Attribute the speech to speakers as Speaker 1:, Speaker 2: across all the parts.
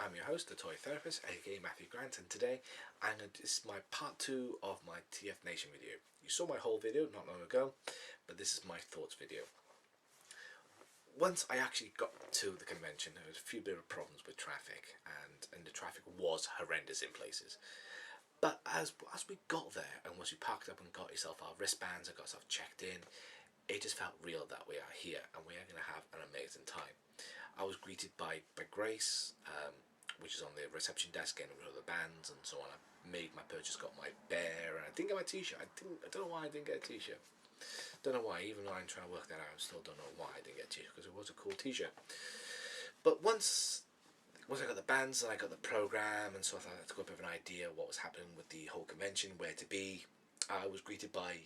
Speaker 1: I'm your host, the Toy Therapist, aka Matthew Grant, and today this is my part 2 of my TF Nation video. You saw my whole video not long ago, but this is my thoughts video. Once I actually got to the convention, there was a few bit of problems with traffic, and the traffic was horrendous in places. But as we got there, and once we parked up and got yourself our wristbands and got yourself checked in, it just felt real that we are here and we are going to have an amazing time. I was greeted by Grace, which is on the reception desk, getting rid of the bands and so on. I made my purchase, got my bear, and I didn't get my t-shirt. I don't know why I didn't get a t-shirt. Don't know why, even though I'm trying to work that out, I still don't know why I didn't get a t-shirt, because it was a cool t-shirt. But once I got the bands and I got the program, and so I thought I had to go a bit of an idea what was happening with the whole convention, where to be. I was greeted by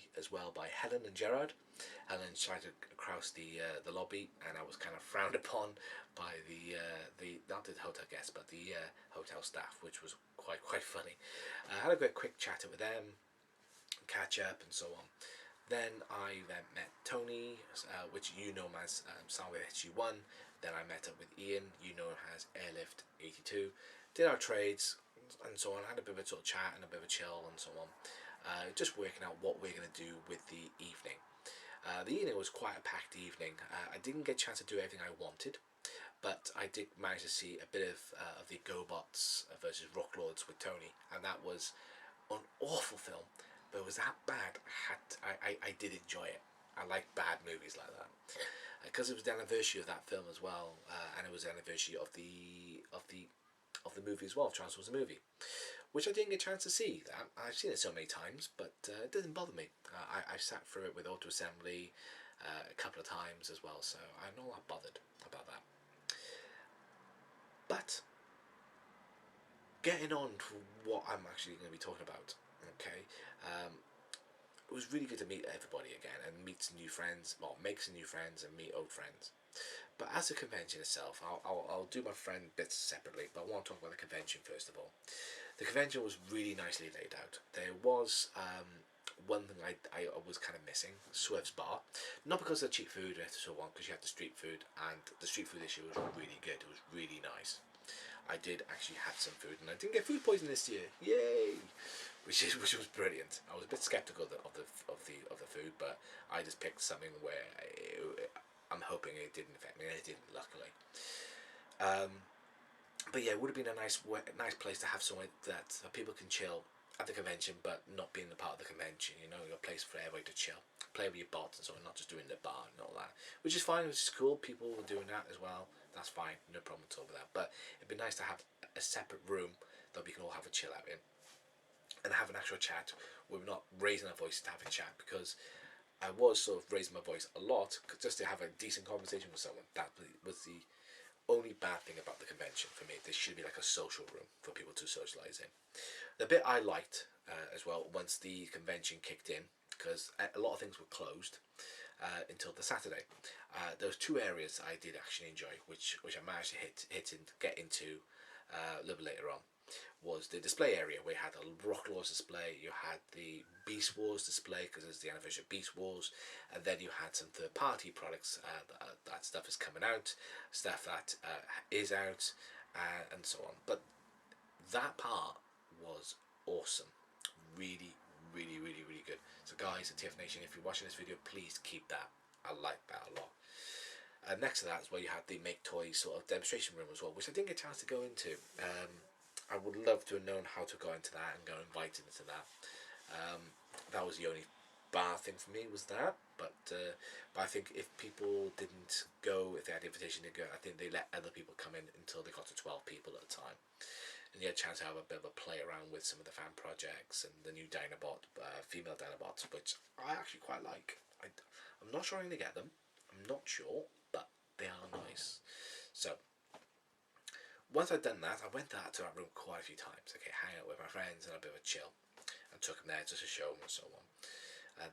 Speaker 1: Helen and Gerard. Helen tried to cross the lobby, and I was kind of frowned upon by the not the hotel guests, but the hotel staff, which was quite funny. I had a quick chat with them, catch up, and so on. Then I met Tony, which you know him as Soundwave HG1. Then I met up with Ian, you know him as Airlift 82. Did our trades and so on. Had a bit of a sort of chat and a bit of a chill and so on. Just working out what we're going to do with the evening. The evening was quite a packed evening. I didn't get a chance to do everything I wanted, but I did manage to see a bit of the GoBots versus Rocklords with Tony, and that was an awful film, but it was that bad. I did enjoy it. I like bad movies like that, because it was the anniversary of that film as well, and it was the anniversary of the movie as well, Transformers the movie, which I didn't get a chance to see. I've seen it so many times, but it doesn't bother me. I've sat through it with Auto Assembly a couple of times as well, so I'm not that bothered about that. But getting on to what I'm actually going to be talking about, okay, it was really good to meet everybody again and meet some new friends, well, make some new friends and meet old friends. But as the convention itself, I'll do my friend bits separately, but I want to talk about the convention first of all. The convention was really nicely laid out. There was one thing I was kind of missing, Swerve's Bar. Not because of the cheap food or so on, because you had the street food, and the street food this year was really good. It was really nice. I did actually have some food, and I didn't get food poisoning this year. Yay! Which was brilliant. I was a bit skeptical of the food, but I just picked something where I'm hoping it didn't affect me, and it didn't, luckily. But yeah, it would have been a nice place to have somewhere that people can chill at the convention, but not being a part of the convention. You know, a place for everybody to chill, play with your bots and so on, not just doing the bar and all that, which is fine, which is cool. People were doing that as well. That's fine, no problem at all with that. But it'd be nice to have a separate room that we can all have a chill out in, and have an actual chat. We're not raising our voices to have a chat, because I was sort of raising my voice a lot just to have a decent conversation with someone. That was the only bad thing about the convention for me. This should be like a social room for people to socialise in. The bit I liked as well, once the convention kicked in, because a lot of things were closed until the Saturday. There was two areas I did actually enjoy, which I managed to get into a little bit later on. Was the display area, where you had a Rock Laws display, you had the Beast Wars display, because it's the anniversary of Beast Wars, and then you had some third-party products. That stuff is coming out, stuff that is out, and so on. But that part was awesome, really good. So guys at TF Nation, if you're watching this video, please keep that. I like that a lot. Next to that is where you had the Make Toys sort of demonstration room as well, which I didn't get a chance to go into. I would love to have known how to go into that and go invited into that. That was the only bad thing for me, was that. But I think if people didn't go, if they had the invitation to go, I think they let other people come in until they got to 12 people at a time. And you had a chance to have a bit of a play around with some of the fan projects and the new Dinobot, female Dinobots, which I actually quite like. I'm not sure I'm going to get them. I'm not sure, but they are nice. So once I'd done that, I went to that room quite a few times. Okay, hang out with my friends and a bit of a chill, and took them there just to show them and so on.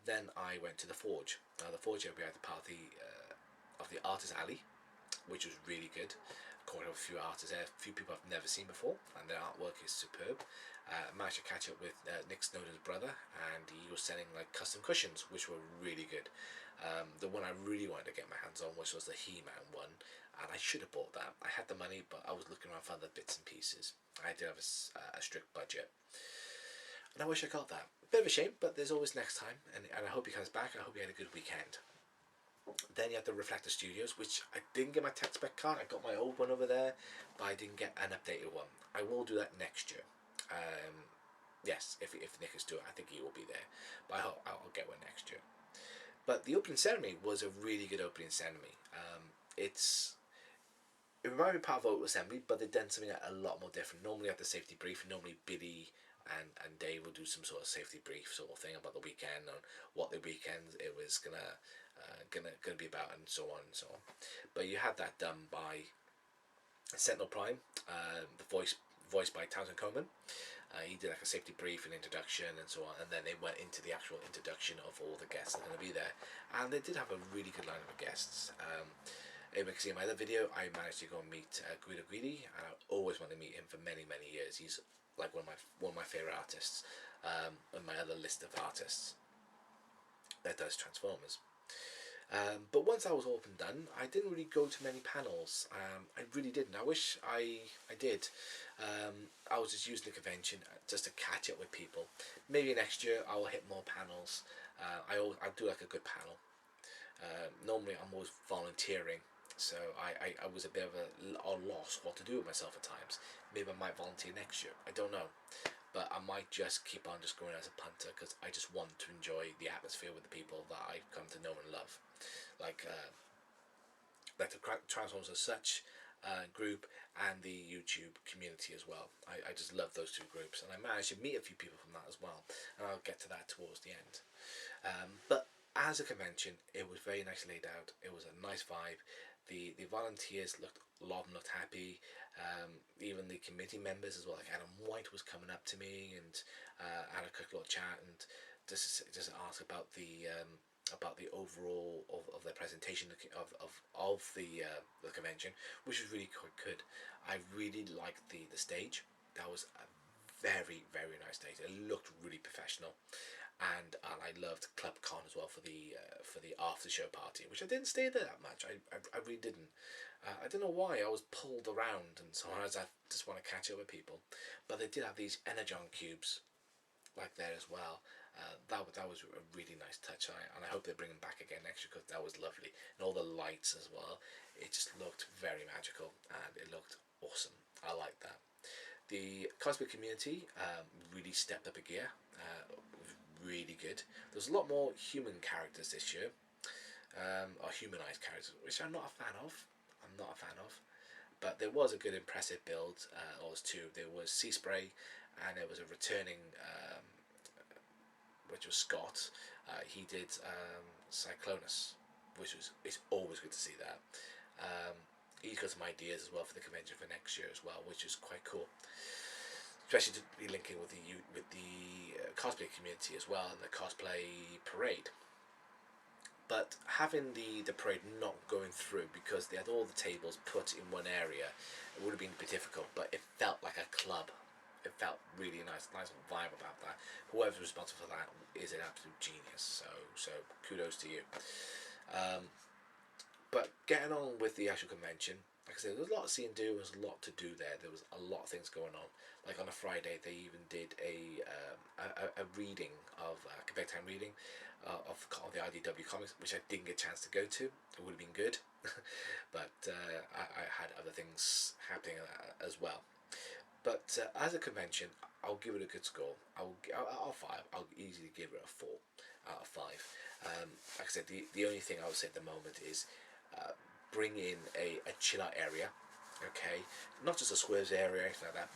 Speaker 1: Then I went to the Forge. Now the Forge area, we had the part of the Artist Alley, which was really good. caught up with a few artists there, a few people I've never seen before, and their artwork is superb. Managed to catch up with Nick Snowden's brother, and he was selling like custom cushions, which were really good. The one I really wanted to get my hands on, which was the He-Man one, and I should have bought that. I had the money, but I was looking around for other bits and pieces. I did have a strict budget, and I wish I got that. A bit of a shame, but there's always next time, and I hope he comes back. I hope he had a good weekend. Then you have the Reflector Studios, which I didn't get my tech spec card. I got my old one over there, but I didn't get an updated one. I will do that next year. Yes, if Nick is doing it, I think he will be there. But I'll get one next year. But the opening ceremony was a really good opening ceremony. It reminded me part of Vocal Assembly, but they've done something a lot more different. Normally at the safety brief, normally Billy and Dave will do some sort of safety brief sort of thing about the weekend and what the weekend it was gonna be about, and so on and so on. But you had that done by Sentinel Prime, the voiced by Townsend Coleman. He did like a safety brief and introduction and so on, and then they went into the actual introduction of all the guests that are going to be there, and they did have a really good lineup of guests. As you can see in my other video, I managed to go and meet Guido Guidi, and I always wanted to meet him for many years. He's like one of my favorite artists, on my other list of artists that does Transformers. But once I was all up and done, I didn't really go to many panels. I really didn't. I wish I did. I was just using the convention just to catch up with people. Maybe next year I will hit more panels. I'll do like a good panel. Normally I'm always volunteering, so I was a bit of a loss what to do with myself at times. Maybe I might volunteer next year. I don't know. But I might just keep on just going as a punter, because I just want to enjoy the atmosphere with the people that I've come to know and love, like the Transformers as such group, and the YouTube community as well. I just love those two groups, and I managed to meet a few people from that as well, and I'll get to that towards the end. But as a convention, it was very nicely laid out. It was a nice vibe. The volunteers a lot of them looked happy. Even the committee members as well, like Adam White was coming up to me and had a quick little chat and just ask about the overall of their presentation of the convention, which was really quite good. I really liked the stage. That was a very nice stage. It looked really professional. And I loved Club Con as well for the after show party, which I didn't stay there that much. I really didn't. I don't know why. I was pulled around, and so I just want to catch up with people. But they did have these Energon cubes like there as well. That was a really nice touch, and I hope they bring them back again next year, because that was lovely, and all the lights as well. It just looked very magical, and it looked awesome. I like that. The cosplay community really stepped up a gear. Really good. There's a lot more human characters this year, or humanized characters, which I'm not a fan of. But there was a good, impressive build. Or was two. There was Sea Spray, and there was a returning, which was Scott. He did Cyclonus, it's always good to see that. He's got some ideas as well for the convention for next year as well, which is quite cool. Especially to be linking with the cosplay community as well, and the cosplay parade. But having the parade not going through because they had all the tables put in one area, it would have been a bit difficult. But it felt like a club. It felt really nice vibe about that. Whoever's responsible for that is an absolute genius. So kudos to you. But getting on with the actual convention, like I said, there was a lot to see and do. There was a lot to do there. There was a lot of things going on. Like on a Friday, they even did a reading of a bedtime reading of the IDW comics, which I didn't get a chance to go to. It would have been good, but I had other things happening as well. But as a convention, I'll give it a good score. I'll easily give it a 4 out of 5. Like I said, the only thing I would say at the moment is bring in a chill out area, okay, not just a squares area or anything like that.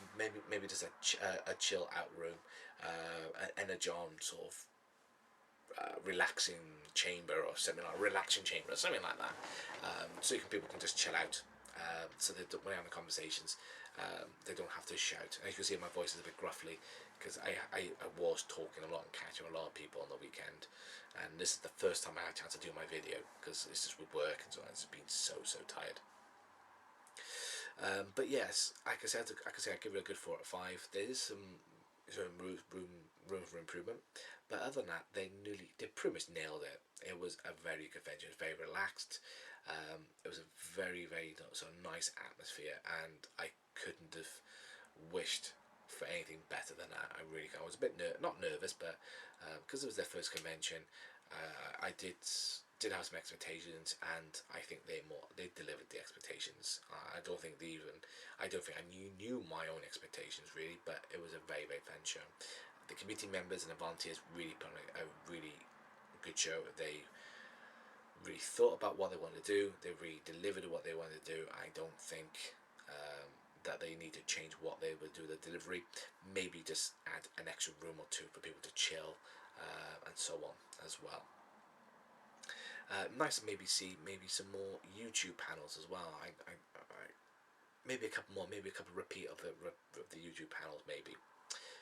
Speaker 1: Maybe just a chill out room, an Energon sort of relaxing chamber, or something like a relaxing chamber, or something like that, so people can just chill out. So that when they're having conversations, they don't have to shout. As you can see, my voice is a bit gruffly because I was talking a lot and catching a lot of people on the weekend, and this is the first time I had a chance to do my video because it's just with work and so on. It's been so tired. But yes, like I said, I give it a good 4 out of 5. There is some room for improvement, but other than that, they pretty much nailed it. It was a very good venture. It was very relaxed. It was a very sort of nice atmosphere, and I couldn't have wished for anything better than that. I was a bit not nervous, but because it was their first convention, I did have some expectations, and I think they delivered the expectations. I don't think I knew my own expectations really, but it was a very fun show. The committee members and the volunteers really put on a really good show. They really thought about what they wanted to do. They really delivered what they wanted to do. I don't think that they need to change what they would do with the delivery. Maybe just add an extra room or two for people to chill, and so on as well. Nice to maybe see some more YouTube panels as well. Maybe a couple more, maybe a couple repeat of the YouTube panels, maybe.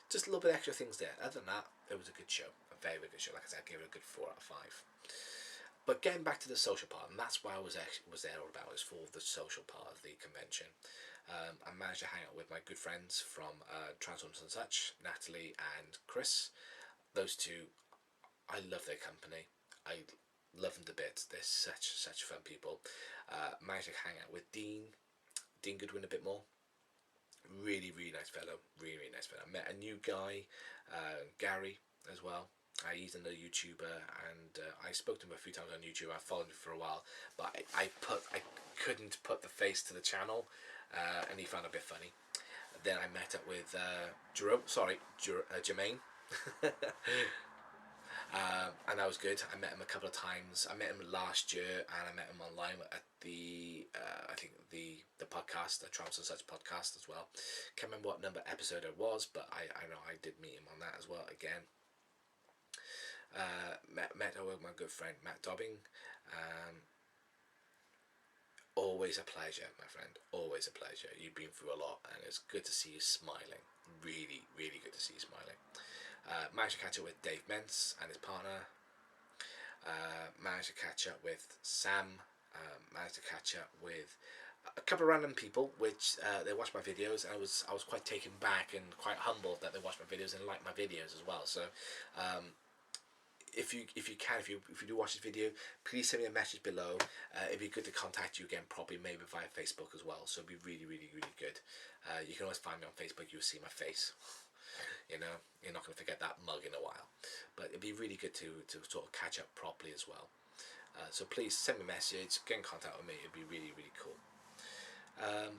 Speaker 1: Just a little bit extra things there. Other than that, it was a good show, a very good show. Like I said, I gave it a good 4 out of 5. But getting back to the social part, and that's why I was there all about, is for the social part of the convention. I managed to hang out with my good friends from Transforms and Such, Natalie and Chris. Those two, I love their company. I love them to bits. They're such fun people. Managed to hang out with Dean Goodwin a bit more. Really nice fellow. Really nice fellow. Met a new guy, Gary, as well. He's another YouTuber, and I spoke to him a few times on YouTube. I followed him for a while, but I couldn't put the face to the channel, and he found it a bit funny. Then I met up with Jermaine. And that was good. I met him a couple of times. I met him last year, and I met him online at the I think the podcast, the Troughs and Such podcast as well. Can't remember what number episode it was, but I know I did meet him on that as well again. Met with my good friend Matt Dobbing. Always a pleasure, my friend. Always a pleasure. You've been through a lot, and it's good to see you smiling. Really good to see you smiling. Managed to catch up with Dave Mentz and his partner. Managed to catch up with Sam. Managed to catch up with a couple of random people, which they watched my videos, and I was quite taken back and quite humbled that they watched my videos and liked my videos as well. So if you do watch this video, please send me a message below. It'd be good to contact you again, probably maybe via Facebook as well. So it'd be really good. You can always find me on Facebook. You'll see my face. You know, you're not going to forget that mug in a while. But it'd be really good to sort of catch up properly as well. So please send me a message, get in contact with me. It'd be really cool.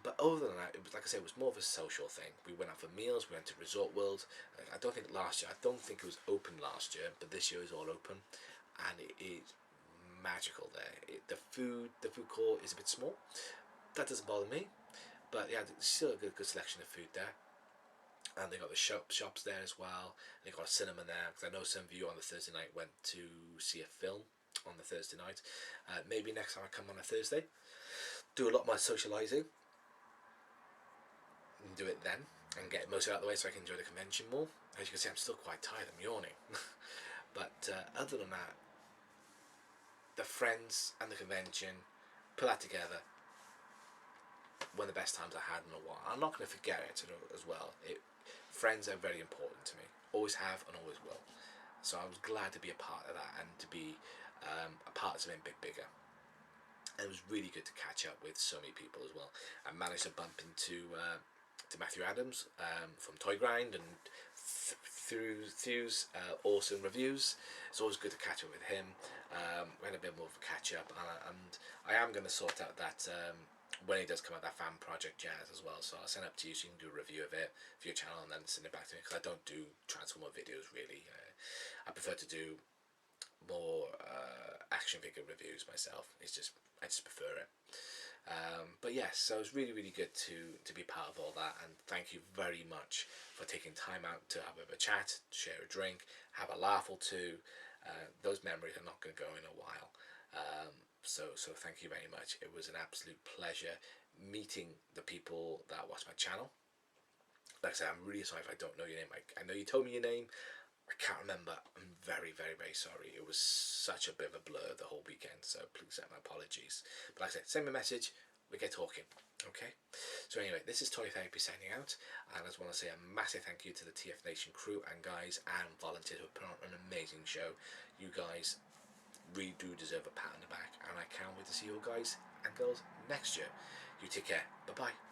Speaker 1: But other than that, it was, like I said, it was more of a social thing. We went out for meals. We went to Resort World. I don't think it was open last year, but this year is all open, and it is magical there. The food court is a bit small. That doesn't bother me, but yeah, there's still a good selection of food there. And they got the shops there as well. And they got a cinema there, because I know some of you on the Thursday night went to see a film on the Thursday night. Maybe next time I come on a Thursday, do a lot more socialising, and do it then, and get most of it out of the way so I can enjoy the convention more. As you can see, I'm still quite tired. I'm yawning. But other than that, the friends and the convention, put that together, one of the best times I had in a while. I'm not going to forget it as well. Friends are very important to me. Always have and always will. So I was glad to be a part of that, and to be a part of something bigger. And it was really good to catch up with so many people as well. I managed to bump into to Matthew Adams from Toy Grind, and through Thew's awesome reviews. It's always good to catch up with him. We had a bit more of a catch up, and I am going to sort out that when he does come out, that fan project jazz as well. So I'll send it up to you so you can do a review of it for your channel, and then send it back to me, because I don't do Transformer videos really. I prefer to do more action figure reviews myself. I just prefer it. But yes, so it was really good to be part of all that, and thank you very much for taking time out to have a bit of a chat, share a drink, have a laugh or two. Those memories are not going to go in a while. So thank you very much. It was an absolute pleasure meeting the people that watch my channel. Like I said, I'm really sorry if I don't know your name. I know you told me your name. I can't remember. I'm very sorry. It was such a bit of a blur the whole weekend, so please accept my apologies. But like I said, send me a message. we get talking. Okay, so anyway, this is Toy Therapy signing out, and I just want to say a massive thank you to the TF Nation crew and guys and volunteers who put on an amazing show. You guys really do deserve a pat on the back, and I can't wait to see you guys and girls next year. You take care. Bye bye.